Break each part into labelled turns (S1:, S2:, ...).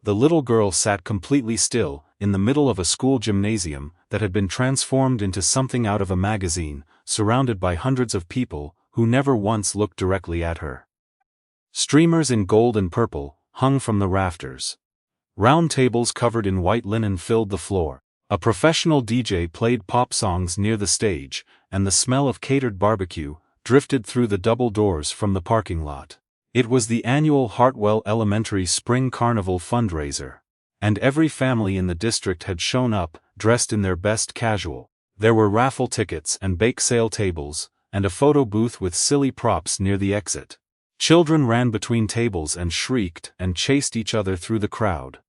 S1: The little girl sat completely still, in the middle of a school gymnasium that had been transformed into something out of a magazine, surrounded by hundreds of people who never once looked directly at her. Streamers in gold and purple hung from the rafters. Round tables covered in white linen filled the floor. A professional DJ played pop songs near the stage, and the smell of catered barbecue drifted through the double doors from the parking lot. It was the annual Hartwell Elementary Spring Carnival fundraiser, and every family in the district had shown up, dressed in their best casual. There were raffle tickets and bake sale tables, and a photo booth with silly props near the exit. Children ran between tables and shrieked and chased each other through the crowd.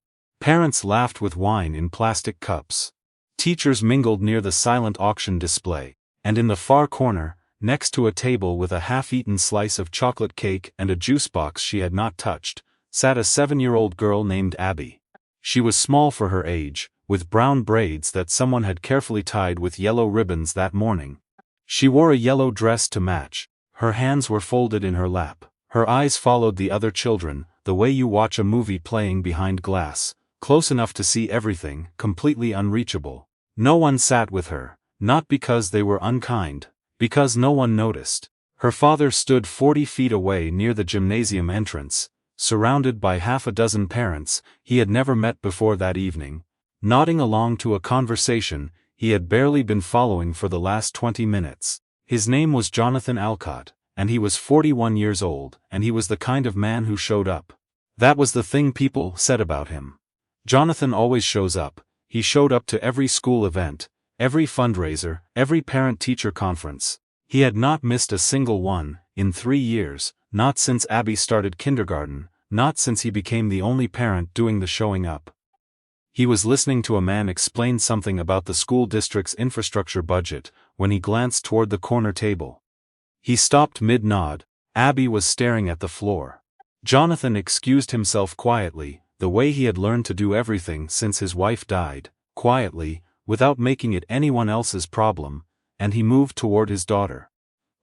S1: Parents laughed with wine in plastic cups. Teachers mingled near the silent auction display, and in the far corner, next to a table with a half-eaten slice of chocolate cake and a juice box she had not touched, sat a 7-year-old girl named Abby. She was small for her age, with brown braids that someone had carefully tied with yellow ribbons that morning. She wore a yellow dress to match. Her hands were folded in her lap. Her eyes followed the other children, the way you watch a movie playing behind glass, close enough to see everything, completely unreachable. No one sat with her, not because they were unkind, because no one noticed. Her father stood 40 feet away near the gymnasium entrance, surrounded by half a dozen parents he had never met before that evening, nodding along to a conversation he had barely been following for the last 20 minutes. His name was Jonathan Alcott, and he was 41 years old, and he was the kind of man who showed up. That was the thing people said about him. Jonathan always shows up. He showed up to every school event, every fundraiser, every parent-teacher conference. He had not missed a single one, in 3 years, not since Abby started kindergarten, not since he became the only parent doing the showing up. He was listening to a man explain something about the school district's infrastructure budget when he glanced toward the corner table. He stopped mid-nod. Abby was staring at the floor. Jonathan excused himself quietly, the way he had learned to do everything since his wife died, quietly, without making it anyone else's problem, and he moved toward his daughter.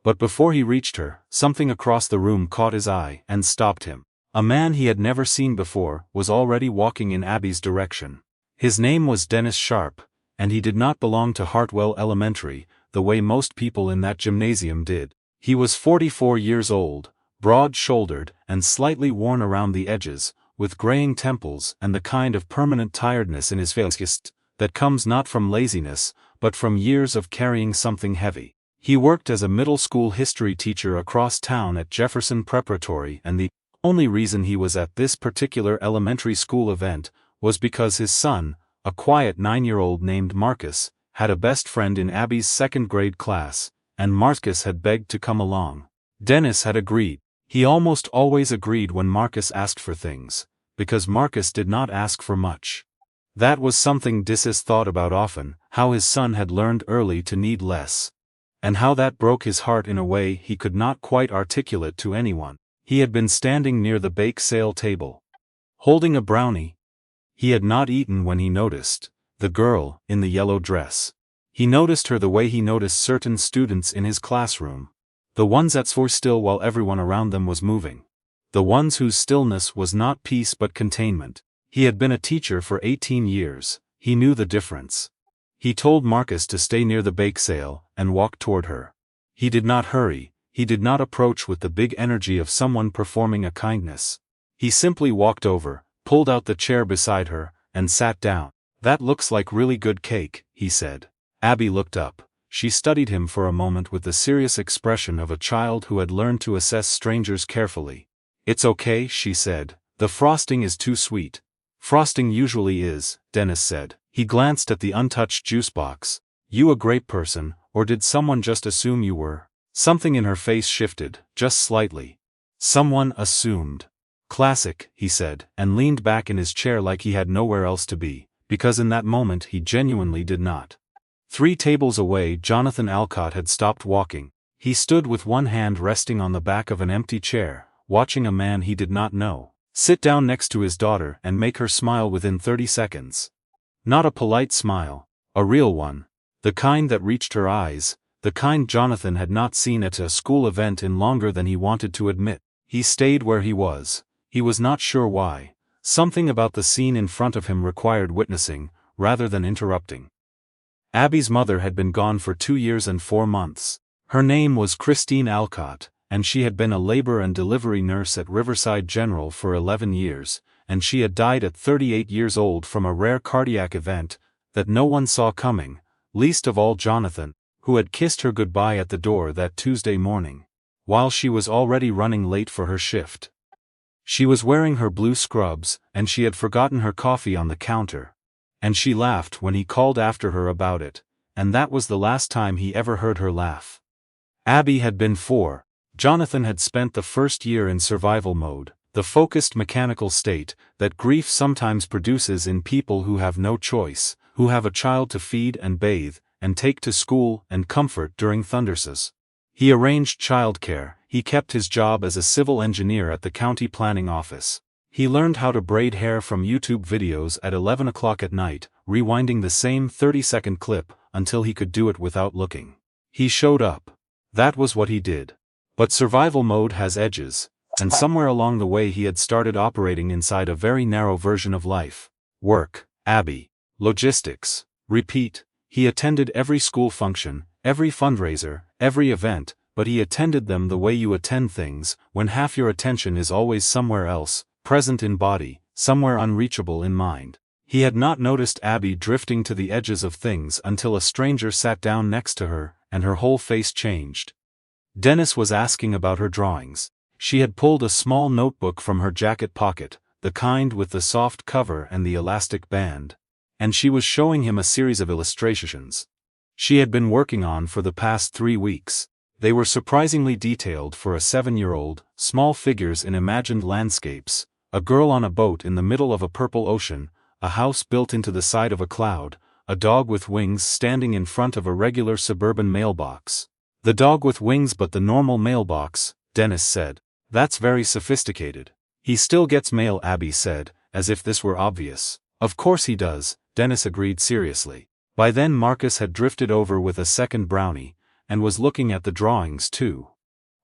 S1: But before he reached her, something across the room caught his eye and stopped him. A man he had never seen before was already walking in Abby's direction. His name was Dennis Sharp, and he did not belong to Hartwell Elementary, the way most people in that gymnasium did. He was 44 years old, broad-shouldered and slightly worn around the edges, with graying temples and the kind of permanent tiredness in his face that comes not from laziness, but from years of carrying something heavy. He worked as a middle school history teacher across town at Jefferson Preparatory, and the only reason he was at this particular elementary school event was because his son, a quiet 9-year-old named Marcus, had a best friend in Abby's second-grade class, and Marcus had begged to come along. Dennis had agreed. He almost always agreed when Marcus asked for things, because Marcus did not ask for much. That was something Dennis thought about often, how his son had learned early to need less, and how that broke his heart in a way he could not quite articulate to anyone. He had been standing near the bake sale table, holding a brownie. He had not eaten when he noticed the girl in the yellow dress. He noticed her the way he noticed certain students in his classroom. The ones that swore still while everyone around them was moving. The ones whose stillness was not peace but containment. He had been a teacher for 18 years. He knew the difference. He told Marcus to stay near the bake sale and walk toward her. He did not hurry. He did not approach with the big energy of someone performing a kindness. He simply walked over, pulled out the chair beside her, and sat down. "That looks like really good cake," he said. Abby looked up. She studied him for a moment with the serious expression of a child who had learned to assess strangers carefully. "It's okay," she said. "The frosting is too sweet." "Frosting usually is," Dennis said. He glanced at the untouched juice box. "You a great person, or did someone just assume you were?" Something in her face shifted, just slightly. "Someone assumed." "Classic," he said, and leaned back in his chair like he had nowhere else to be, because in that moment he genuinely did not. 3 tables away, Jonathan Alcott had stopped walking. He stood with one hand resting on the back of an empty chair, watching a man he did not know sit down next to his daughter and make her smile within 30 seconds. Not a polite smile, a real one. The kind that reached her eyes, the kind Jonathan had not seen at a school event in longer than he wanted to admit. He stayed where he was. He was not sure why. Something about the scene in front of him required witnessing, rather than interrupting. Abby's mother had been gone for 2 years and 4 months. Her name was Christine Alcott, and she had been a labor and delivery nurse at Riverside General for 11 years, and she had died at 38 years old from a rare cardiac event that no one saw coming, least of all Jonathan, who had kissed her goodbye at the door that Tuesday morning, while she was already running late for her shift. She was wearing her blue scrubs, and she had forgotten her coffee on the counter. And she laughed when he called after her about it, and that was the last time he ever heard her laugh. Abby had been 4. Jonathan had spent the first year in survival mode, the focused mechanical state that grief sometimes produces in people who have no choice, who have a child to feed and bathe, and take to school and comfort during thunderstorms. He arranged childcare, he kept his job as a civil engineer at the county planning office. He learned how to braid hair from YouTube videos at 11 o'clock at night, rewinding the same 30-second clip until he could do it without looking. He showed up. That was what he did. But survival mode has edges, and somewhere along the way he had started operating inside a very narrow version of life. Work, Abby, logistics, repeat. He attended every school function, every fundraiser, every event, but he attended them the way you attend things, when half your attention is always somewhere else, present in body, somewhere unreachable in mind. He had not noticed Abby drifting to the edges of things until a stranger sat down next to her, and her whole face changed. Dennis was asking about her drawings. She had pulled a small notebook from her jacket pocket, the kind with the soft cover and the elastic band, and she was showing him a series of illustrations she had been working on for the past 3 weeks. They were surprisingly detailed for a 7-year-old, small figures in imagined landscapes, a girl on a boat in the middle of a purple ocean, a house built into the side of a cloud, a dog with wings standing in front of a regular suburban mailbox. The dog with wings but the normal mailbox, Dennis said. That's very sophisticated. He still gets mail, Abby said, as if this were obvious. Of course he does, Dennis agreed seriously. By then Marcus had drifted over with a second brownie, and was looking at the drawings too,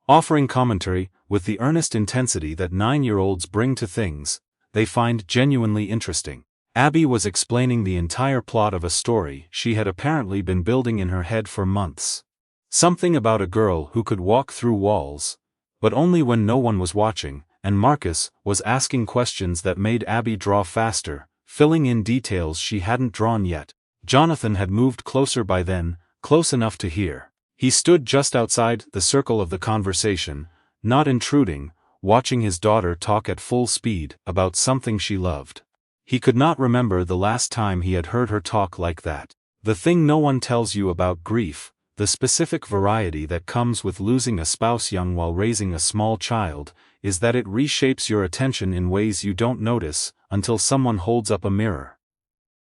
S1: offering commentary with the earnest intensity that 9-year-olds bring to things they find genuinely interesting. Abby was explaining the entire plot of a story she had apparently been building in her head for months. Something about a girl who could walk through walls, but only when no one was watching, and Marcus was asking questions that made Abby draw faster, filling in details she hadn't drawn yet. Jonathan had moved closer by then, close enough to hear. He stood just outside the circle of the conversation, not intruding, watching his daughter talk at full speed about something she loved. He could not remember the last time he had heard her talk like that. The thing no one tells you about grief, the specific variety that comes with losing a spouse young while raising a small child, is that it reshapes your attention in ways you don't notice until someone holds up a mirror.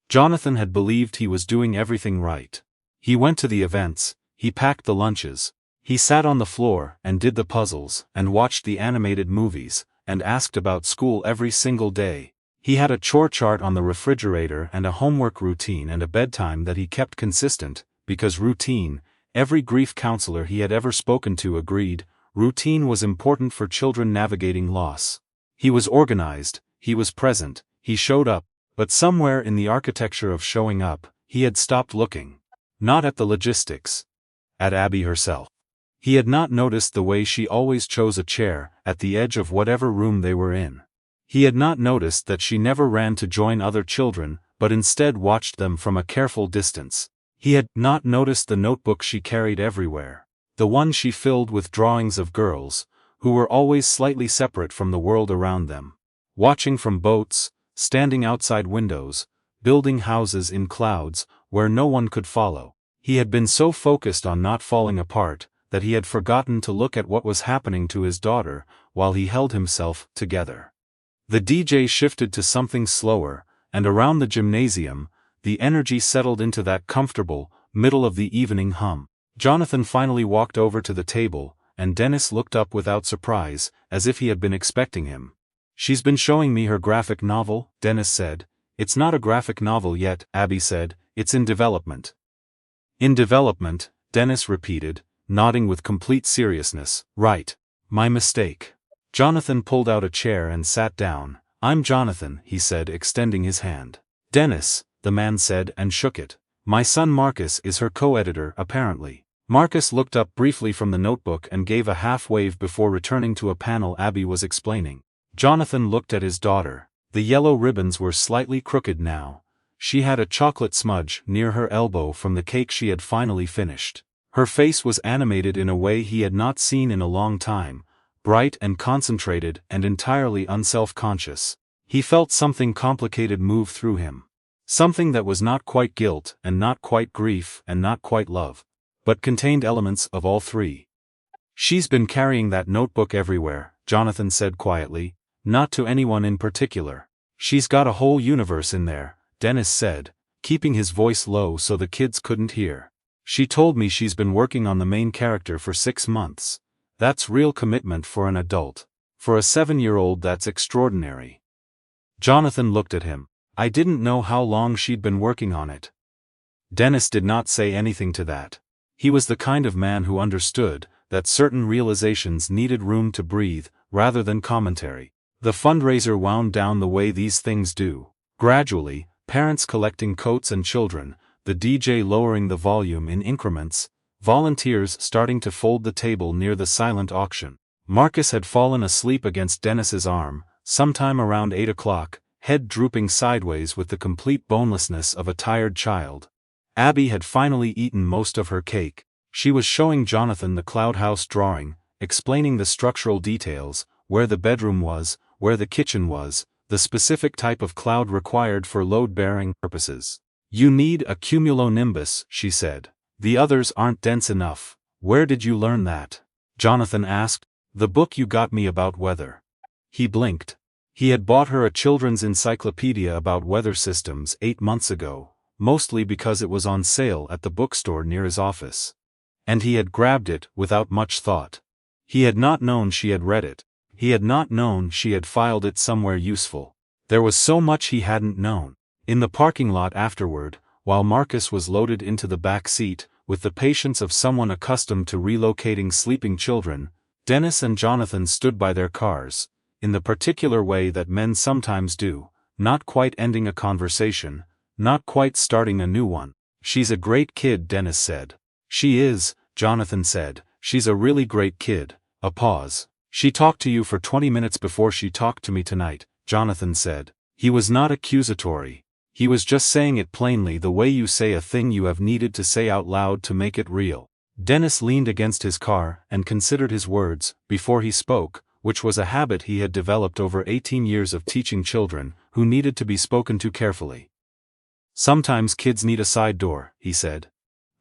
S1: Jonathan had believed he was doing everything right. He went to the events, he packed the lunches, he sat on the floor and did the puzzles and watched the animated movies and asked about school every single day. He had a chore chart on the refrigerator and a homework routine and a bedtime that he kept consistent, because routine, every grief counselor he had ever spoken to agreed, routine was important for children navigating loss. He was organized, he was present, he showed up, but somewhere in the architecture of showing up, he had stopped looking. Not at the logistics. At Abby herself. He had not noticed the way she always chose a chair at the edge of whatever room they were in. He had not noticed that she never ran to join other children, but instead watched them from a careful distance. He had not noticed the notebook she carried everywhere, the one she filled with drawings of girls, who were always slightly separate from the world around them, watching from boats, standing outside windows, building houses in clouds, where no one could follow. He had been so focused on not falling apart, that he had forgotten to look at what was happening to his daughter, while he held himself together. The DJ shifted to something slower, and around the gymnasium, the energy settled into that comfortable, middle-of-the-evening hum. Jonathan finally walked over to the table, and Dennis looked up without surprise, as if he had been expecting him. "She's been showing me her graphic novel," Dennis said. "It's not a graphic novel yet," Abby said. "It's in development." "In development," Dennis repeated, nodding with complete seriousness. "Right. My mistake." Jonathan pulled out a chair and sat down, "I'm Jonathan," he said, extending his hand. "Dennis," the man said and shook it. "My son Marcus is her co-editor, apparently." Marcus looked up briefly from the notebook and gave a half-wave before returning to a panel Abby was explaining. Jonathan looked at his daughter. The yellow ribbons were slightly crooked now. She had a chocolate smudge near her elbow from the cake she had finally finished. Her face was animated in a way he had not seen in a long time, bright and concentrated and entirely unself-conscious. He felt something complicated move through him. Something that was not quite guilt and not quite grief and not quite love, but contained elements of all three. "She's been carrying that notebook everywhere," Jonathan said quietly, "not to anyone in particular. She's got a whole universe in there," Dennis said, keeping his voice low so the kids couldn't hear. "She told me she's been working on the main character for 6 months. That's real commitment for an adult. For a 7-year-old, that's extraordinary." Jonathan looked at him. "I didn't know how long she'd been working on it." Dennis did not say anything to that. He was the kind of man who understood that certain realizations needed room to breathe rather than commentary. The fundraiser wound down the way these things do. Gradually, parents collecting coats and children, the DJ lowering the volume in increments, volunteers starting to fold the table near the silent auction. Marcus had fallen asleep against Dennis's arm, sometime around 8 o'clock, head drooping sideways with the complete bonelessness of a tired child. Abby had finally eaten most of her cake. She was showing Jonathan the cloud house drawing, explaining the structural details, where the bedroom was, where the kitchen was, the specific type of cloud required for load-bearing purposes. "You need a cumulonimbus," she said. "The others aren't dense enough." "Where did you learn that?" Jonathan asked. "The book you got me about weather." He blinked. He had bought her a children's encyclopedia about weather systems 8 months ago, mostly because it was on sale at the bookstore near his office. And he had grabbed it without much thought. He had not known she had read it. He had not known she had filed it somewhere useful. There was so much he hadn't known. In the parking lot afterward, while Marcus was loaded into the back seat, with the patience of someone accustomed to relocating sleeping children, Dennis and Jonathan stood by their cars, in the particular way that men sometimes do, not quite ending a conversation, not quite starting a new one. "She's a great kid," Dennis said. "She is," Jonathan said. "She's a really great kid." A pause. "She talked to you for 20 minutes before she talked to me tonight," Jonathan said. He was not accusatory. He was just saying it plainly, the way you say a thing you have needed to say out loud to make it real. Dennis leaned against his car and considered his words before he spoke, which was a habit he had developed over 18 years of teaching children, who needed to be spoken to carefully. "Sometimes kids need a side door," he said.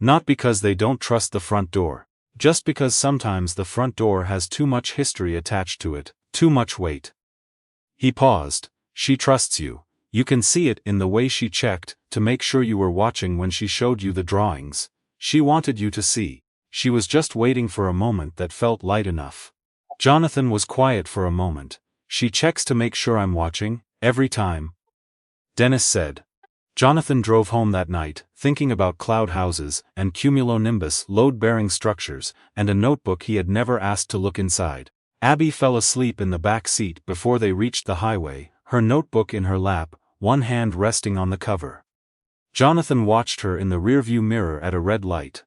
S1: "Not because they don't trust the front door. Just because sometimes the front door has too much history attached to it, too much weight." He paused. "She trusts you. You can see it in the way she checked to make sure you were watching when she showed you the drawings. She wanted you to see. She was just waiting for a moment that felt light enough." Jonathan was quiet for a moment. "She checks to make sure I'm watching, every time," Dennis said. Jonathan drove home that night, thinking about cloud houses and cumulonimbus load-bearing structures, and a notebook he had never asked to look inside. Abby fell asleep in the back seat before they reached the highway, her notebook in her lap, one hand resting on the cover. Jonathan watched her in the rearview mirror at a red light.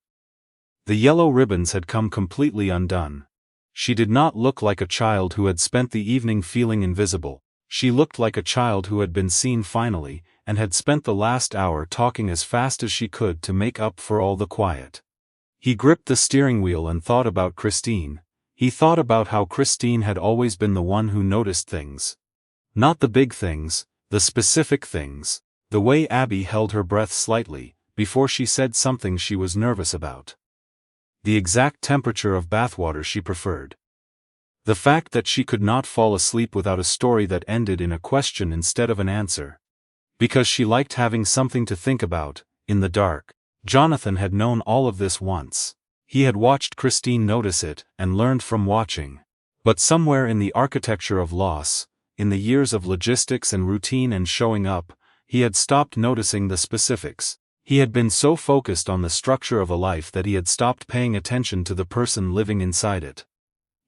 S1: The yellow ribbons had come completely undone. She did not look like a child who had spent the evening feeling invisible. She looked like a child who had been seen finally, and had spent the last hour talking as fast as she could to make up for all the quiet. He gripped the steering wheel and thought about Christine. He thought about how Christine had always been the one who noticed things. Not the big things, the specific things. The way Abby held her breath slightly, before she said something she was nervous about. The exact temperature of bathwater she preferred. The fact that she could not fall asleep without a story that ended in a question instead of an answer. Because she liked having something to think about, in the dark. Jonathan had known all of this once. He had watched Christine notice it, and learned from watching. But somewhere in the architecture of loss, in the years of logistics and routine and showing up, he had stopped noticing the specifics. He had been so focused on the structure of a life that he had stopped paying attention to the person living inside it.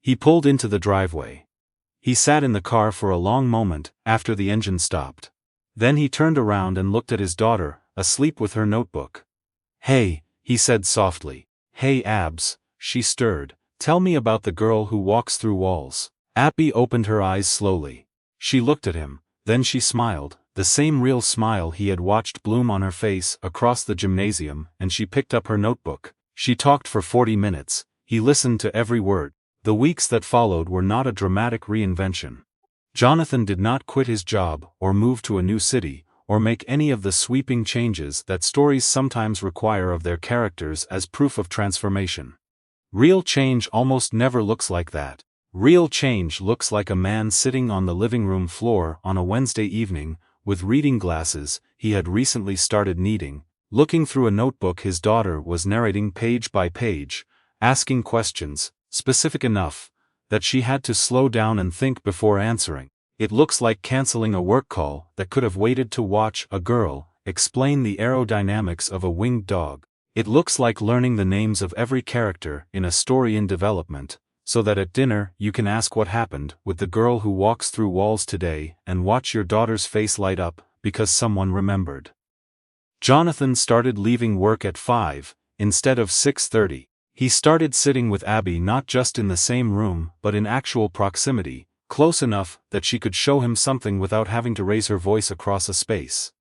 S1: He pulled into the driveway. He sat in the car for a long moment after the engine stopped. Then he turned around and looked at his daughter, asleep with her notebook. "Hey," he said softly. "Hey Abs," she stirred. "Tell me about the girl who walks through walls." Abby opened her eyes slowly. She looked at him, then she smiled, the same real smile he had watched bloom on her face across the gymnasium, and she picked up her notebook. She talked for 40 minutes, he listened to every word. The weeks that followed were not a dramatic reinvention. Jonathan did not quit his job, or move to a new city, or make any of the sweeping changes that stories sometimes require of their characters as proof of transformation. Real change almost never looks like that. Real change looks like a man sitting on the living room floor on a Wednesday evening, with reading glasses he had recently started needing, looking through a notebook his daughter was narrating page by page, asking questions, specific enough that she had to slow down and think before answering. It looks like canceling a work call that could have waited to watch a girl explain the aerodynamics of a winged dog. It looks like learning the names of every character in a story in development, so that at dinner you can ask what happened with the girl who walks through walls today and watch your daughter's face light up because someone remembered. Jonathan started leaving work at 5, instead of 6:30. He started sitting with Abby not just in the same room but in actual proximity, close enough that she could show him something without having to raise her voice across a space.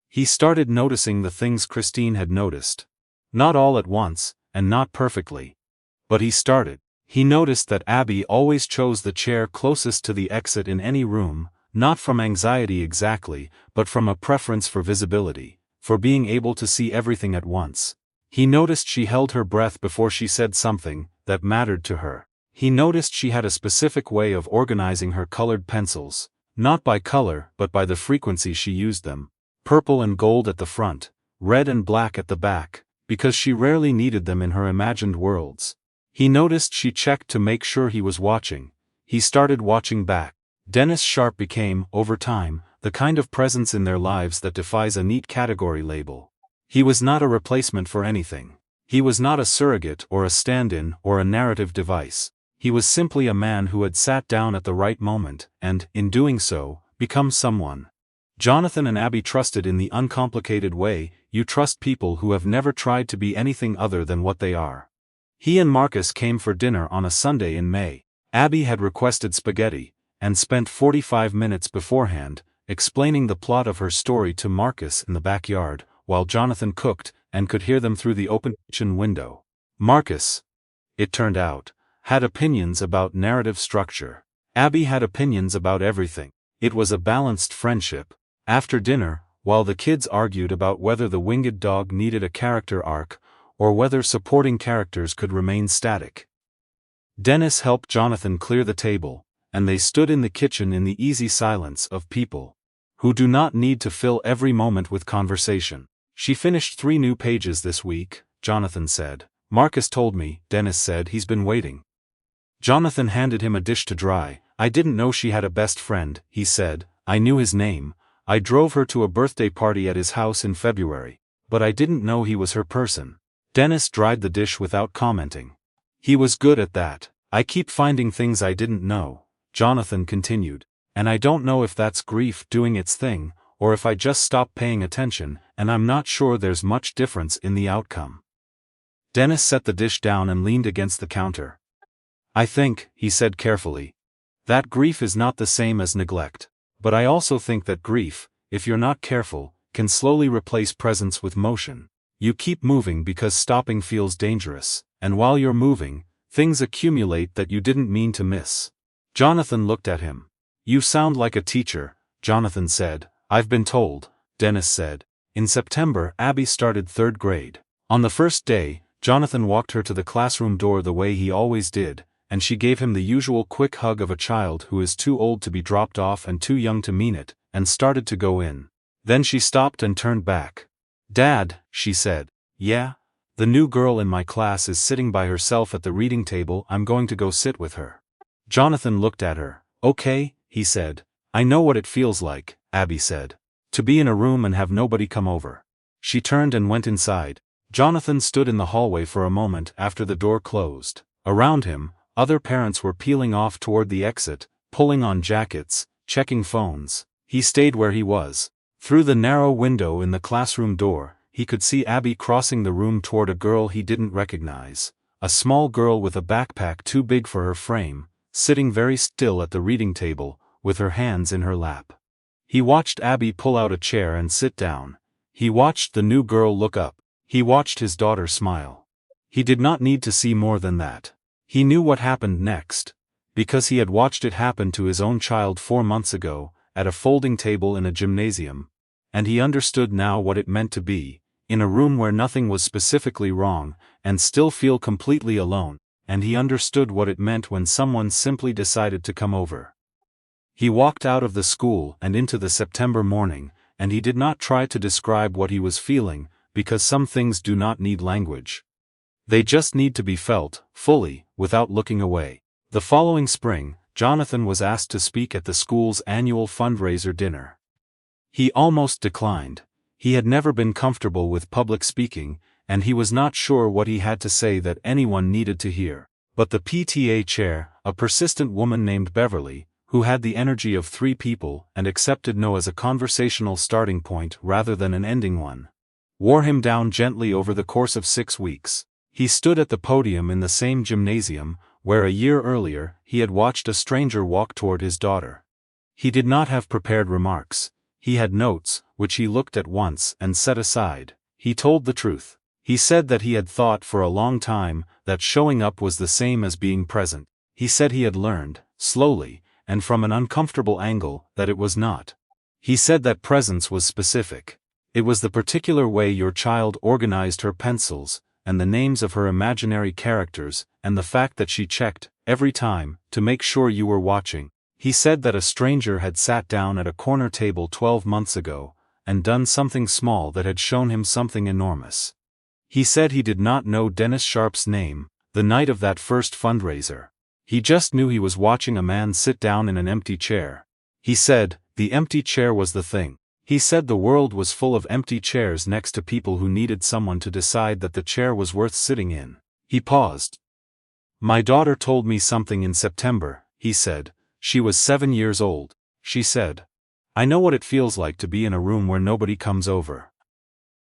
S1: He started noticing the things Christine had noticed. Not all at once, and not perfectly. But he started. He noticed that Abby always chose the chair closest to the exit in any room, not from anxiety exactly, but from a preference for visibility, for being able to see everything at once. He noticed she held her breath before she said something that mattered to her. He noticed she had a specific way of organizing her colored pencils, not by color but by the frequency she used them, purple and gold at the front, red and black at the back, because she rarely needed them in her imagined worlds. He noticed she checked to make sure he was watching. He started watching back. Dennis Sharp became, over time, the kind of presence in their lives that defies a neat category label. He was not a replacement for anything. He was not a surrogate or a stand-in or a narrative device. He was simply a man who had sat down at the right moment and, in doing so, become someone. Jonathan and Abby trusted in the uncomplicated way you trust people who have never tried to be anything other than what they are. He and Marcus came for dinner on a Sunday in May. Abby had requested spaghetti, and spent 45 minutes beforehand, explaining the plot of her story to Marcus in the backyard, while Jonathan cooked, and could hear them through the open kitchen window. Marcus, it turned out, had opinions about narrative structure. Abby had opinions about everything. It was a balanced friendship. After dinner, while the kids argued about whether the winged dog needed a character arc, or whether supporting characters could remain static, Dennis helped Jonathan clear the table, and they stood in the kitchen in the easy silence of people who do not need to fill every moment with conversation. "She finished 3 new pages this week," Jonathan said. "Marcus told me," Dennis said. "He's been waiting." Jonathan handed him a dish to dry. "I didn't know she had a best friend," he said. "I knew his name. I drove her to a birthday party at his house in February. But I didn't know he was her person." Dennis dried the dish without commenting. "He was good at that. I keep finding things I didn't know," Jonathan continued. "And I don't know if that's grief doing its thing, or if I just stopped paying attention, and I'm not sure there's much difference in the outcome." Dennis set the dish down and leaned against the counter. "I think," he said carefully, "that grief is not the same as neglect. But I also think that grief, if you're not careful, can slowly replace presence with motion. You keep moving because stopping feels dangerous, and while you're moving, things accumulate that you didn't mean to miss." Jonathan looked at him. "You sound like a teacher," Jonathan said. "I've been told," Dennis said. In September, Abby started 3rd grade. On the first day, Jonathan walked her to the classroom door the way he always did, and she gave him the usual quick hug of a child who is too old to be dropped off and too young to mean it, and started to go in. Then she stopped and turned back. "Dad," she said. "Yeah? The new girl in my class is sitting by herself at the reading table. I'm going to go sit with her." Jonathan looked at her. "Okay," he said. "I know what it feels like," Abby said. "To be in a room and have nobody come over." She turned and went inside. Jonathan stood in the hallway for a moment after the door closed. Around him, other parents were peeling off toward the exit, pulling on jackets, checking phones. He stayed where he was. Through the narrow window in the classroom door, he could see Abby crossing the room toward a girl he didn't recognize. A small girl with a backpack too big for her frame, sitting very still at the reading table, with her hands in her lap. He watched Abby pull out a chair and sit down. He watched the new girl look up. He watched his daughter smile. He did not need to see more than that. He knew what happened next, because he had watched it happen to his own child 4 months ago, at a folding table in a gymnasium. And he understood now what it meant to be, in a room where nothing was specifically wrong, and still feel completely alone, and he understood what it meant when someone simply decided to come over. He walked out of the school and into the September morning, and he did not try to describe what he was feeling, because some things do not need language. They just need to be felt, fully, without looking away. The following spring, Jonathan was asked to speak at the school's annual fundraiser dinner. He almost declined. He had never been comfortable with public speaking, and he was not sure what he had to say that anyone needed to hear. But the PTA chair, a persistent woman named Beverly, who had the energy of 3 people and accepted no as a conversational starting point rather than an ending one, wore him down gently over the course of 6 weeks. He stood at the podium in the same gymnasium, where a year earlier he had watched a stranger walk toward his daughter. He did not have prepared remarks. He had notes, which he looked at once and set aside. He told the truth. He said that he had thought for a long time that showing up was the same as being present. He said he had learned, slowly, and from an uncomfortable angle, that it was not. He said that presence was specific. It was the particular way your child organized her pencils, and the names of her imaginary characters, and the fact that she checked, every time, to make sure you were watching. He said that a stranger had sat down at a corner table 12 months ago, and done something small that had shown him something enormous. He said he did not know Dennis Sharp's name, the night of that first fundraiser. He just knew he was watching a man sit down in an empty chair. He said, the empty chair was the thing. He said the world was full of empty chairs next to people who needed someone to decide that the chair was worth sitting in. He paused. My daughter told me something in September, he said. She was 7 years old. She said, I know what it feels like to be in a room where nobody comes over.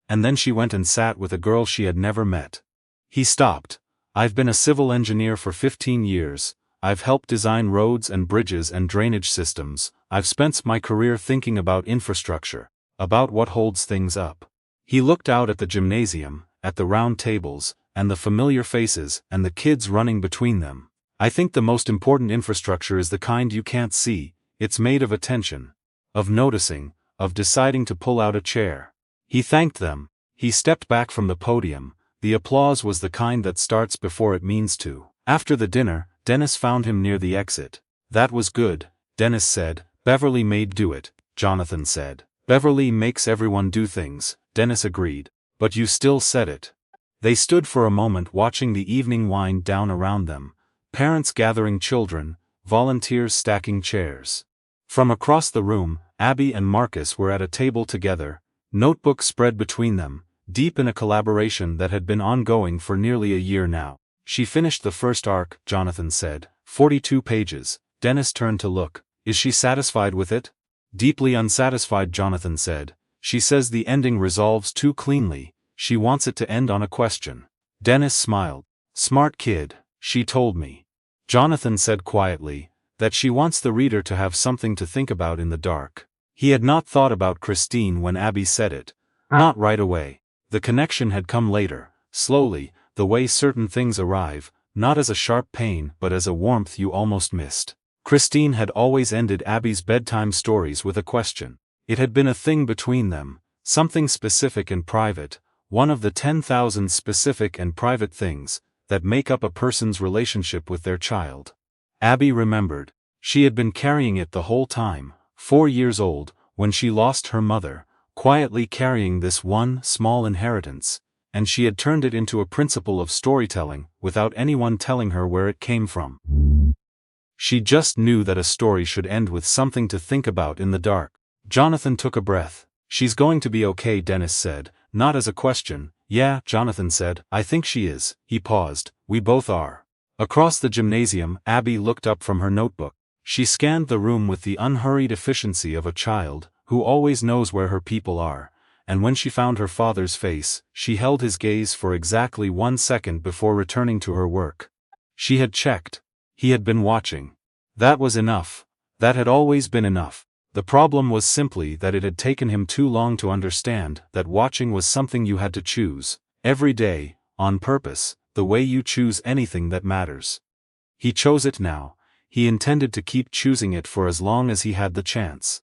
S1: And then she went and sat with a girl she had never met. He stopped. I've been a civil engineer for 15 years. I've helped design roads and bridges and drainage systems. I've spent my career thinking about infrastructure, about what holds things up. He looked out at the gymnasium, at the round tables, and the familiar faces and the kids running between them. I think the most important infrastructure is the kind you can't see. It's made of attention, of noticing, of deciding to pull out a chair. He thanked them. He stepped back from the podium. The applause was the kind that starts before it means to. After the dinner, Dennis found him near the exit. That was good, Dennis said. Beverly made do it, Jonathan said. Beverly makes everyone do things, Dennis agreed. But you still said it. They stood for a moment watching the evening wind down around them. Parents gathering children, volunteers stacking chairs. From across the room, Abby and Marcus were at a table together, notebooks spread between them, deep in a collaboration that had been ongoing for nearly a year now. She finished the first arc, Jonathan said. 42 pages. Dennis turned to look. Is she satisfied with it? Deeply unsatisfied, Jonathan said. She says the ending resolves too cleanly. She wants it to end on a question. Dennis smiled. Smart kid, she told me. Jonathan said quietly, that she wants the reader to have something to think about in the dark. He had not thought about Christine when Abby said it. Not right away. The connection had come later, slowly, the way certain things arrive, not as a sharp pain but as a warmth you almost missed. Christine had always ended Abby's bedtime stories with a question. It had been a thing between them, something specific and private, one of the 10,000 specific and private things that make up a person's relationship with their child. Abby remembered. She had been carrying it the whole time, 4 years old, when she lost her mother, quietly carrying this one small inheritance, and she had turned it into a principle of storytelling without anyone telling her where it came from. She just knew that a story should end with something to think about in the dark. Jonathan took a breath. She's going to be okay, Dennis said, not as a question. Yeah, Jonathan said, I think she is. He paused. We both are. Across the gymnasium, Abby looked up from her notebook. She scanned the room with the unhurried efficiency of a child who always knows where her people are, and when she found her father's face, she held his gaze for exactly 1 second before returning to her work. She had checked. He had been watching. That was enough. That had always been enough. The problem was simply that it had taken him too long to understand that watching was something you had to choose, every day, on purpose, the way you choose anything that matters. He chose it now. He intended to keep choosing it for as long as he had the chance.